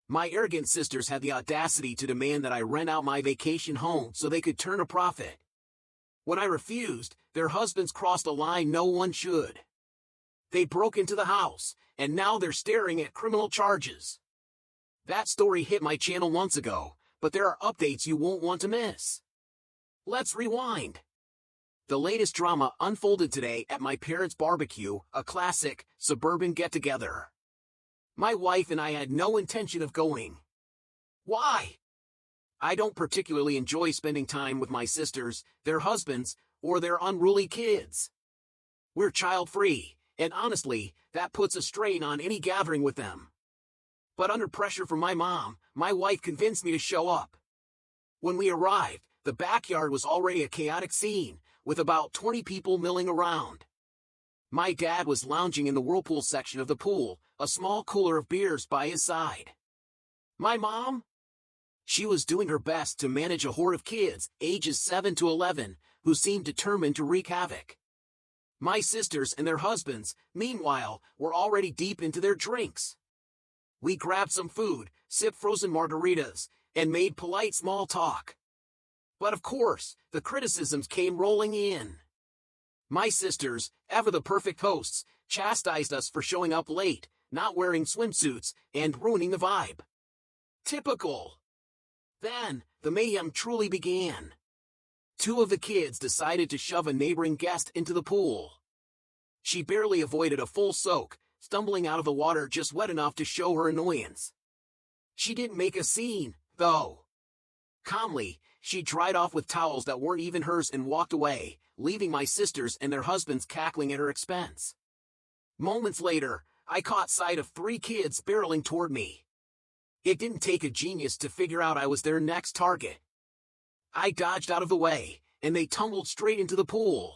My arrogant sisters had the audacity to demand that I rent out my vacation home so they could turn a profit. When I refused, their husbands crossed a line no one should. They broke into the house, and now they're staring at criminal charges. That story hit my channel months ago, but there are updates you won't want to miss. Let's rewind. The latest drama unfolded today at my parents' barbecue, a classic, suburban get-together. My wife and I had no intention of going. Why? I don't particularly enjoy spending time with my sisters, their husbands, or their unruly kids. We're child-free, and honestly, that puts a strain on any gathering with them. But under pressure from my mom, my wife convinced me to show up. When we arrived, the backyard was already a chaotic scene, with about 20 people milling around. My dad was lounging in the whirlpool section of the pool, a small cooler of beers by his side. My mom? She was doing her best to manage a horde of kids, ages 7 to 11, who seemed determined to wreak havoc. My sisters and their husbands, meanwhile, were already deep into their drinks. We grabbed some food, sipped frozen margaritas, and made polite small talk. But of course, the criticisms came rolling in. My sisters, ever the perfect hosts, chastised us for showing up late, not wearing swimsuits, and ruining the vibe. Typical. Then, the mayhem truly began. Two of the kids decided to shove a neighboring guest into the pool. She barely avoided a full soak, stumbling out of the water just wet enough to show her annoyance. She didn't make a scene, though. Calmly, she dried off with towels that weren't even hers and walked away, leaving my sisters and their husbands cackling at her expense. Moments later, I caught sight of 3 kids barreling toward me. It didn't take a genius to figure out I was their next target. I dodged out of the way, and they tumbled straight into the pool.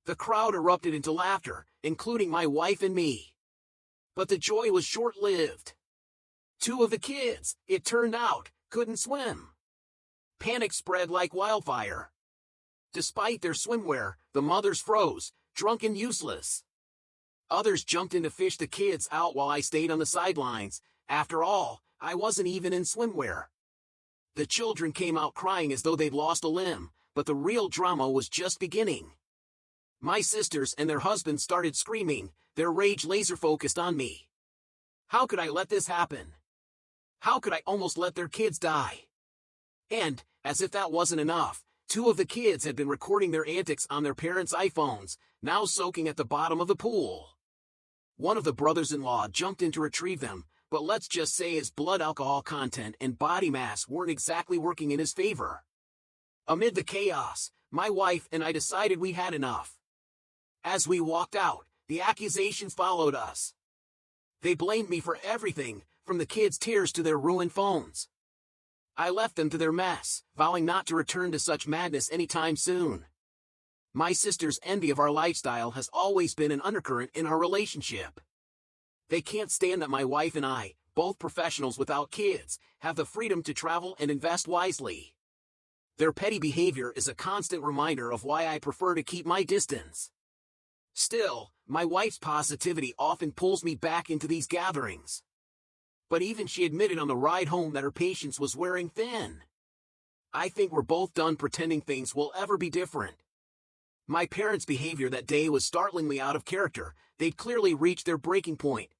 The crowd erupted into laughter, including my wife and me. But the joy was short-lived. 2 of the kids, it turned out, couldn't swim. Panic spread like wildfire. Despite their swimwear, the mothers froze, drunk and useless. Others jumped in to fish the kids out while I stayed on the sidelines. After all, I wasn't even in swimwear. The children came out crying as though they'd lost a limb, but the real drama was just beginning. My sisters and their husbands started screaming, their rage laser-focused on me. How could I let this happen? How could I almost let their kids die? And, as if that wasn't enough, 2 of the kids had been recording their antics on their parents' iPhones, now soaking at the bottom of the pool. One of the brothers-in-law jumped in to retrieve them, but let's just say his blood alcohol content and body mass weren't exactly working in his favor. Amid the chaos, my wife and I decided we had enough. As we walked out, the accusations followed us. They blamed me for everything, from the kids' tears to their ruined phones. I left them to their mess, vowing not to return to such madness anytime soon. My sister's envy of our lifestyle has always been an undercurrent in our relationship. They can't stand that my wife and I, both professionals without kids, have the freedom to travel and invest wisely. Their petty behavior is a constant reminder of why I prefer to keep my distance. Still, my wife's positivity often pulls me back into these gatherings. But even she admitted on the ride home that her patience was wearing thin. I think we're both done pretending things will ever be different. My parents' behavior that day was startlingly out of character. They'd clearly reached their breaking point.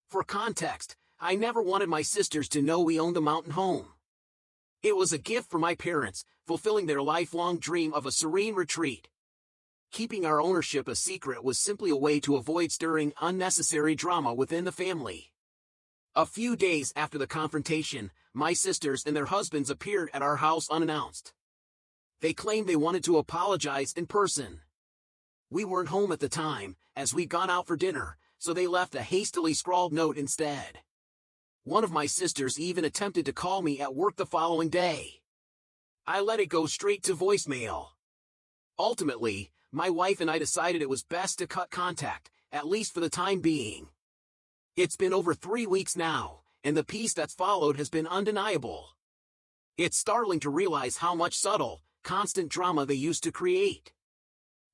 For context, I never wanted my sisters to know we owned the mountain home. It was a gift for my parents, fulfilling their lifelong dream of a serene retreat. Keeping our ownership a secret was simply a way to avoid stirring unnecessary drama within the family. A few days after the confrontation, my sisters and their husbands appeared at our house unannounced. They claimed they wanted to apologize in person. We weren't home at the time, as we'd gone out for dinner, so they left a hastily scrawled note instead. One of my sisters even attempted to call me at work the following day. I let it go straight to voicemail. Ultimately, my wife and I decided it was best to cut contact, at least for the time being. It's been over 3 weeks now, and the peace that's followed has been undeniable. It's startling to realize how much subtle, constant drama they used to create.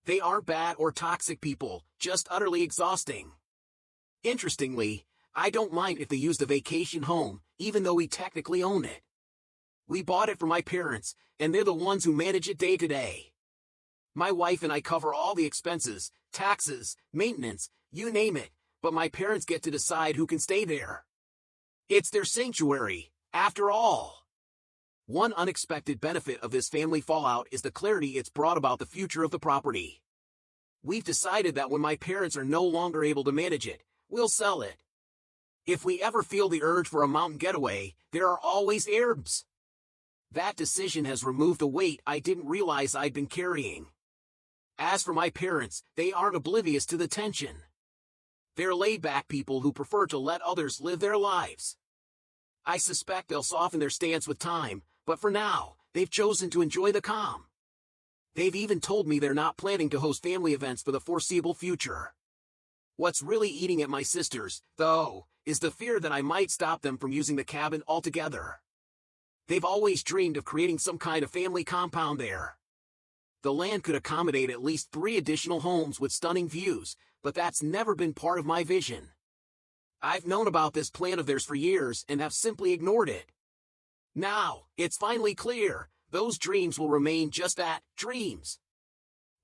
They aren't bad or toxic people, just utterly exhausting. Interestingly, I don't mind if they use the vacation home, even though we technically own it. We bought it for my parents, and they're the ones who manage it day to day. My wife and I cover all the expenses, taxes, maintenance, you name it, but my parents get to decide who can stay there. It's their sanctuary, after all. One unexpected benefit of this family fallout is the clarity it's brought about the future of the property. We've decided that when my parents are no longer able to manage it, we'll sell it. If we ever feel the urge for a mountain getaway, there are always Arabs. That decision has removed a weight I didn't realize I'd been carrying. As for my parents, they aren't oblivious to the tension. They're laid-back people who prefer to let others live their lives. I suspect they'll soften their stance with time, but for now, they've chosen to enjoy the calm. They've even told me they're not planning to host family events for the foreseeable future. What's really eating at my sister's, though, is the fear that I might stop them from using the cabin altogether. They've always dreamed of creating some kind of family compound there. The land could accommodate at least 3 additional homes with stunning views, but that's never been part of my vision. I've known about this plan of theirs for years and have simply ignored it. Now, it's finally clear, those dreams will remain just that, dreams.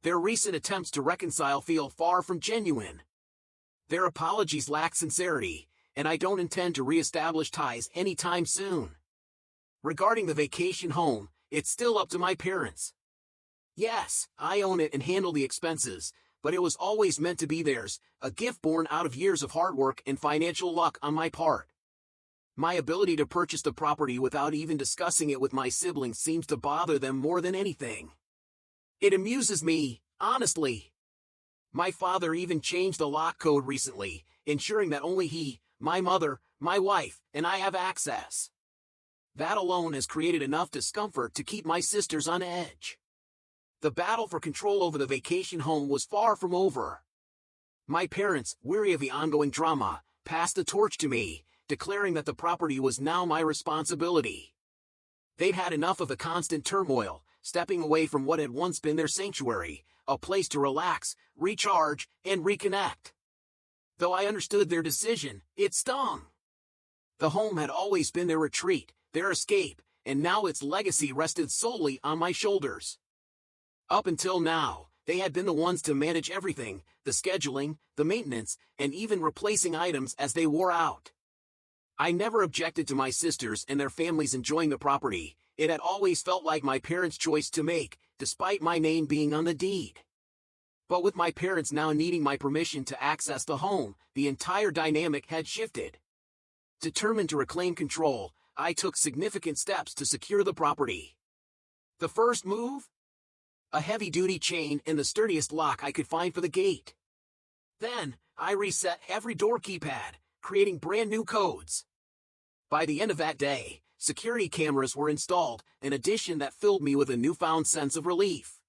Their recent attempts to reconcile feel far from genuine. Their apologies lack sincerity, and I don't intend to re-establish ties anytime soon. Regarding the vacation home, it's still up to my parents. Yes, I own it and handle the expenses, but it was always meant to be theirs, a gift born out of years of hard work and financial luck on my part. My ability to purchase the property without even discussing it with my siblings seems to bother them more than anything. It amuses me, honestly. My father even changed the lock code recently, ensuring that only he, my mother, my wife, and I have access. That alone has created enough discomfort to keep my sisters on edge. The battle for control over the vacation home was far from over. My parents, weary of the ongoing drama, passed the torch to me, declaring that the property was now my responsibility. They'd had enough of the constant turmoil, stepping away from what had once been their sanctuary, a place to relax, recharge, and reconnect. Though I understood their decision, it stung. The home had always been their retreat, their escape, and now its legacy rested solely on my shoulders. Up until now, they had been the ones to manage everything, the scheduling, the maintenance, and even replacing items as they wore out. I never objected to my sisters and their families enjoying the property. It had always felt like my parents' choice to make, despite my name being on the deed. But with my parents now needing my permission to access the home, the entire dynamic had shifted. Determined to reclaim control, I took significant steps to secure the property. The first move? A heavy-duty chain and the sturdiest lock I could find for the gate. Then, I reset every door keypad, creating brand new codes. By the end of that day, security cameras were installed, an addition that filled me with a newfound sense of relief.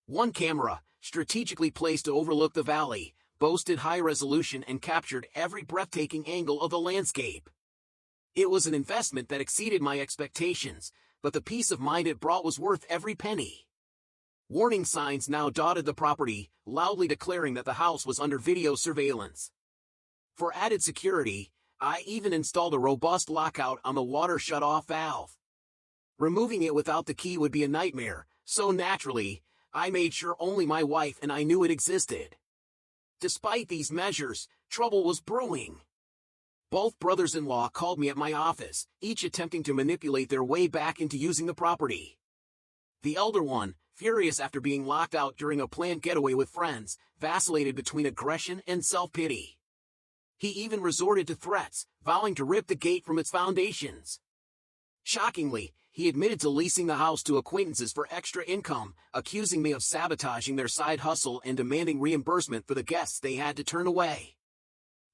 One camera, strategically placed to overlook the valley, boasted high resolution and captured every breathtaking angle of the landscape. It was an investment that exceeded my expectations, but the peace of mind it brought was worth every penny. Warning signs now dotted the property, loudly declaring that the house was under video surveillance. For added security, I even installed a robust lockout on the water shut-off valve. Removing it without the key would be a nightmare, so naturally, I made sure only my wife and I knew it existed. Despite these measures, trouble was brewing. Both brothers-in-law called me at my office, each attempting to manipulate their way back into using the property. The elder one, furious after being locked out during a planned getaway with friends, vacillated between aggression and self-pity. He even resorted to threats, vowing to rip the gate from its foundations. Shockingly, he admitted to leasing the house to acquaintances for extra income, accusing me of sabotaging their side hustle and demanding reimbursement for the guests they had to turn away.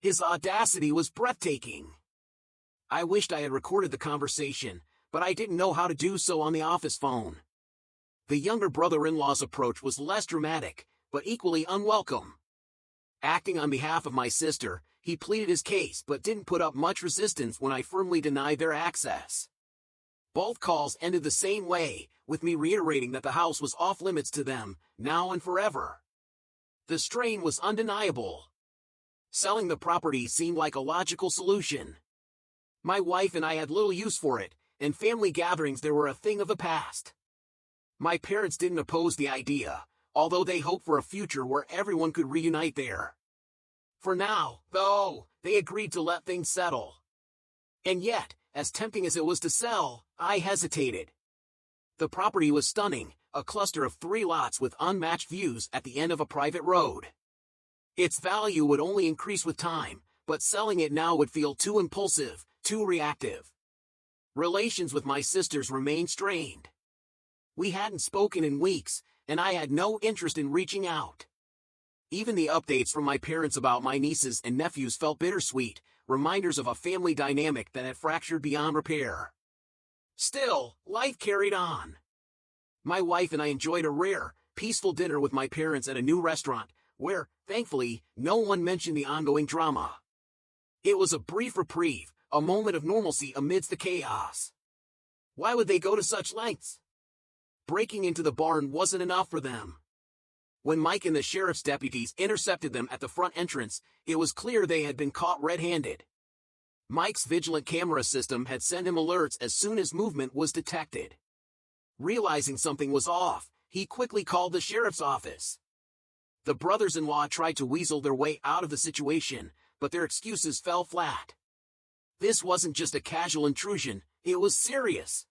His audacity was breathtaking. I wished I had recorded the conversation, but I didn't know how to do so on the office phone. The younger brother-in-law's approach was less dramatic, but equally unwelcome. Acting on behalf of my sister, he pleaded his case but didn't put up much resistance when I firmly denied their access. Both calls ended the same way, with me reiterating that the house was off-limits to them, now and forever. The strain was undeniable. Selling the property seemed like a logical solution. My wife and I had little use for it, and family gatherings there were a thing of the past. My parents didn't oppose the idea, although they hoped for a future where everyone could reunite there. For now, though, they agreed to let things settle. And yet, as tempting as it was to sell, I hesitated. The property was stunning, a cluster of 3 lots with unmatched views at the end of a private road. Its value would only increase with time, but selling it now would feel too impulsive, too reactive. Relations with my sisters remained strained. We hadn't spoken in weeks, and I had no interest in reaching out. Even the updates from my parents about my nieces and nephews felt bittersweet, reminders of a family dynamic that had fractured beyond repair. Still, life carried on. My wife and I enjoyed a rare, peaceful dinner with my parents at a new restaurant, where, thankfully, no one mentioned the ongoing drama. It was a brief reprieve, a moment of normalcy amidst the chaos. Why would they go to such lengths? Breaking into the barn wasn't enough for them. When Mike and the sheriff's deputies intercepted them at the front entrance, it was clear they had been caught red-handed. Mike's vigilant camera system had sent him alerts as soon as movement was detected. Realizing something was off, he quickly called the sheriff's office. The brothers-in-law tried to weasel their way out of the situation, but their excuses fell flat. This wasn't just a casual intrusion, it was serious.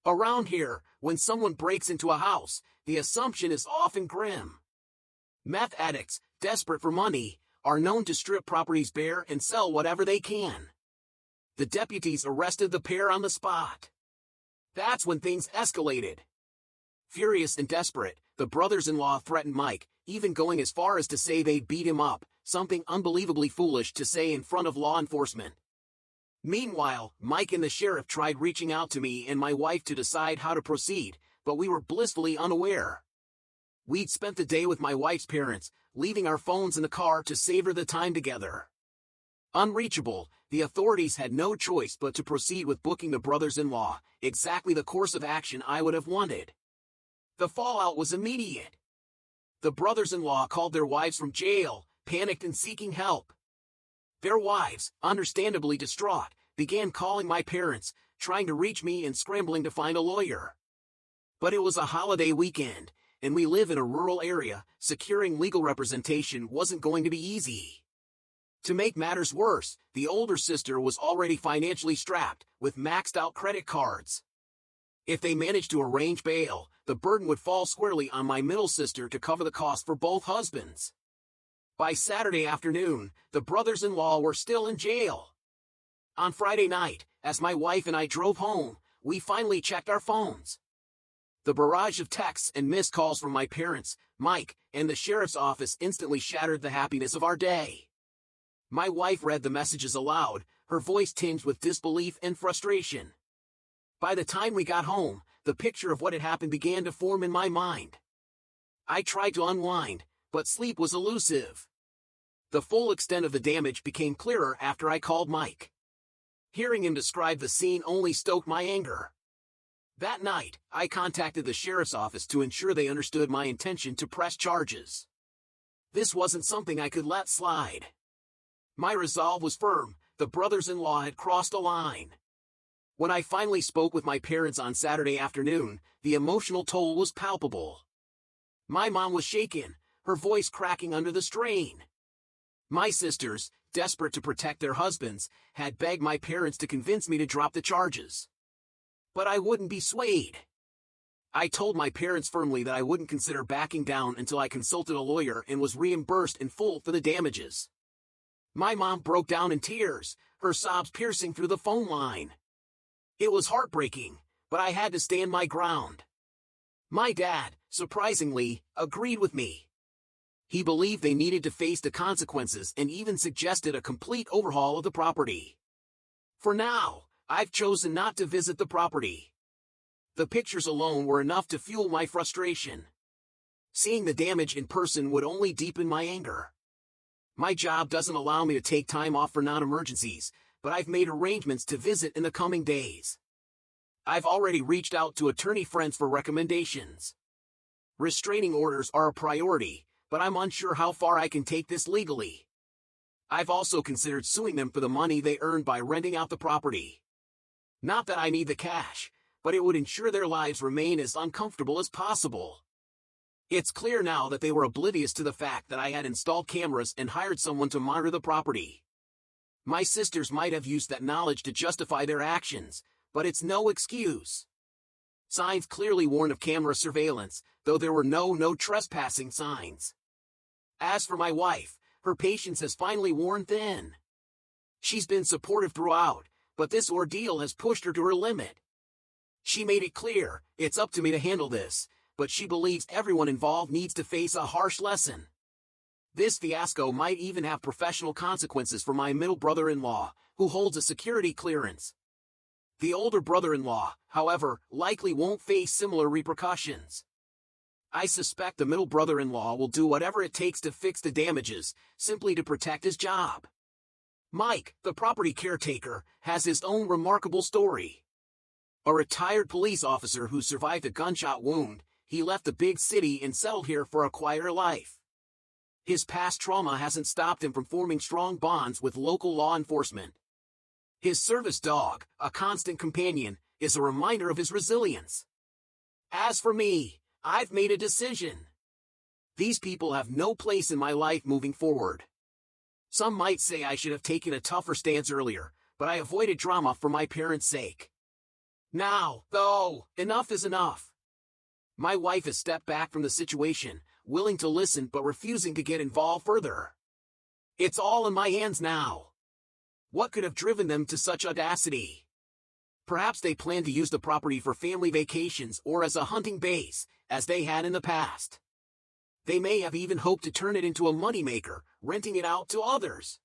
Around here, when someone breaks into a house, the assumption is often grim. Meth addicts, desperate for money, are known to strip properties bare and sell whatever they can. The deputies arrested the pair on the spot. That's when things escalated. Furious and desperate, the brothers-in-law threatened Mike, even going as far as to say they'd beat him up, something unbelievably foolish to say in front of law enforcement. Meanwhile, Mike and the sheriff tried reaching out to me and my wife to decide how to proceed, but we were blissfully unaware. We'd spent the day with my wife's parents, leaving our phones in the car to savor the time together. Unreachable, the authorities had no choice but to proceed with booking the brothers-in-law, exactly the course of action I would have wanted. The fallout was immediate. The brothers-in-law called their wives from jail, panicked and seeking help. Their wives, understandably distraught, began calling my parents, trying to reach me and scrambling to find a lawyer. But it was a holiday weekend, and we live in a rural area, securing legal representation wasn't going to be easy. To make matters worse, the older sister was already financially strapped, with maxed-out credit cards. If they managed to arrange bail, the burden would fall squarely on my middle sister to cover the cost for both husbands. By Saturday afternoon, the brothers-in-law were still in jail. On Friday night, as my wife and I drove home, we finally checked our phones. The barrage of texts and missed calls from my parents, Mike, and the sheriff's office instantly shattered the happiness of our day. My wife read the messages aloud, her voice tinged with disbelief and frustration. By the time we got home, the picture of what had happened began to form in my mind. I tried to unwind, but sleep was elusive. The full extent of the damage became clearer after I called Mike. Hearing him describe the scene only stoked my anger. That night, I contacted the sheriff's office to ensure they understood my intention to press charges. This wasn't something I could let slide. My resolve was firm, the brothers-in-law had crossed a line. When I finally spoke with my parents on Saturday afternoon, the emotional toll was palpable. My mom was shaken, her voice cracking under the strain. My sisters, desperate to protect their husbands, had begged my parents to convince me to drop the charges. But I wouldn't be swayed. I told my parents firmly that I wouldn't consider backing down until I consulted a lawyer and was reimbursed in full for the damages. My mom broke down in tears, her sobs piercing through the phone line. It was heartbreaking, but I had to stand my ground. My dad, surprisingly, agreed with me. He believed they needed to face the consequences and even suggested a complete overhaul of the property. For now, I've chosen not to visit the property. The pictures alone were enough to fuel my frustration. Seeing the damage in person would only deepen my anger. My job doesn't allow me to take time off for non-emergencies, but I've made arrangements to visit in the coming days. I've already reached out to attorney friends for recommendations. Restraining orders are a priority, but I'm unsure how far I can take this legally. I've also considered suing them for the money they earned by renting out the property. Not that I need the cash, but it would ensure their lives remain as uncomfortable as possible. It's clear now that they were oblivious to the fact that I had installed cameras and hired someone to monitor the property. My sisters might have used that knowledge to justify their actions, but it's no excuse. Signs clearly warned of camera surveillance, though there were no trespassing signs. As for my wife, her patience has finally worn thin. She's been supportive throughout, but this ordeal has pushed her to her limit. She made it clear, it's up to me to handle this, but she believes everyone involved needs to face a harsh lesson. This fiasco might even have professional consequences for my middle brother-in-law, who holds a security clearance. The older brother-in-law, however, likely won't face similar repercussions. I suspect the middle brother-in-law will do whatever it takes to fix the damages, simply to protect his job. Mike, the property caretaker, has his own remarkable story. A retired police officer who survived a gunshot wound, he left the big city and settled here for a quieter life. His past trauma hasn't stopped him from forming strong bonds with local law enforcement. His service dog, a constant companion, is a reminder of his resilience. As for me, I've made a decision. These people have no place in my life moving forward. Some might say I should have taken a tougher stance earlier, but I avoided drama for my parents' sake. Now, though, enough is enough. My wife has stepped back from the situation, willing to listen but refusing to get involved further. It's all in my hands now. What could have driven them to such audacity? Perhaps they plan to use the property for family vacations or as a hunting base, as they had in the past. They may have even hoped to turn it into a moneymaker, renting it out to others.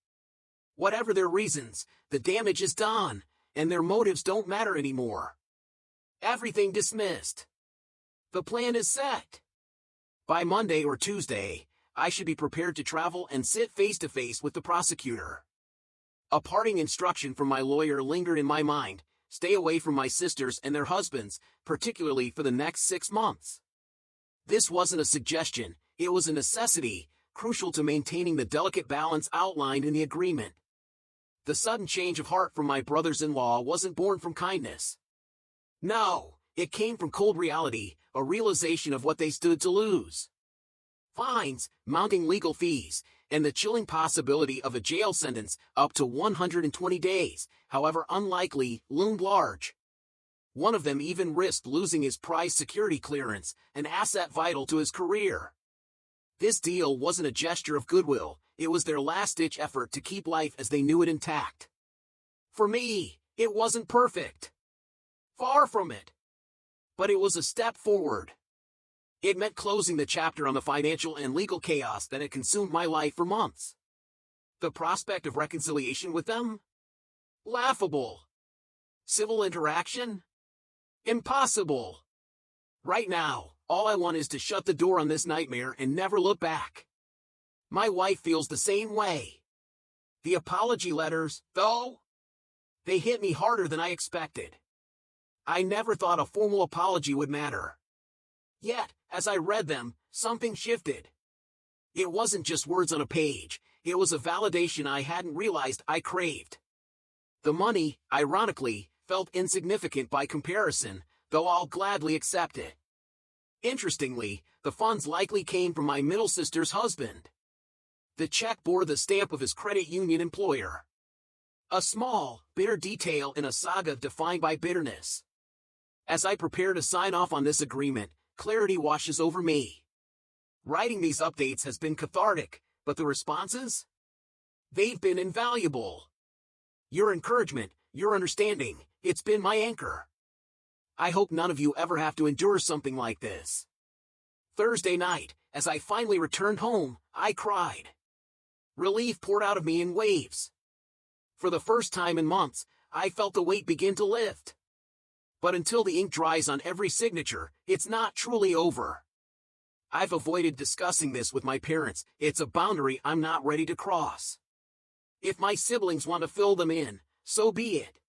Whatever their reasons, the damage is done, and their motives don't matter anymore. Everything dismissed. The plan is set. By Monday or Tuesday, I should be prepared to travel and sit face-to-face with the prosecutor. A parting instruction from my lawyer lingered in my mind: stay away from my sisters and their husbands, particularly for the next 6 months. This wasn't a suggestion, it was a necessity, crucial to maintaining the delicate balance outlined in the agreement. The sudden change of heart from my brothers-in-law wasn't born from kindness. No, it came from cold reality, a realization of what they stood to lose. Fines, mounting legal fees, and the chilling possibility of a jail sentence up to 120 days, however unlikely, loomed large. One of them even risked losing his prized security clearance, an asset vital to his career. This deal wasn't a gesture of goodwill, it was their last-ditch effort to keep life as they knew it intact. For me, it wasn't perfect. Far from it. But it was a step forward. It meant closing the chapter on the financial and legal chaos that had consumed my life for months. The prospect of reconciliation with them? Laughable. Civil interaction? Impossible. Right now, all I want is to shut the door on this nightmare and never look back. My wife feels the same way. The apology letters, though, they hit me harder than I expected. I never thought a formal apology would matter. Yet, as I read them, something shifted. It wasn't just words on a page, it was a validation I hadn't realized I craved. The money, ironically, felt insignificant by comparison, though I'll gladly accept it. Interestingly, the funds likely came from my middle sister's husband. The check bore the stamp of his credit union employer. A small, bitter detail in a saga defined by bitterness. As I prepare to sign off on this agreement, clarity washes over me. Writing these updates has been cathartic, but the responses? They've been invaluable. Your encouragement, your understanding, it's been my anchor. I hope none of you ever have to endure something like this. Thursday night, as I finally returned home, I cried. Relief poured out of me in waves. For the first time in months, I felt the weight begin to lift. But until the ink dries on every signature, it's not truly over. I've avoided discussing this with my parents, it's a boundary I'm not ready to cross. If my siblings want to fill them in, so be it.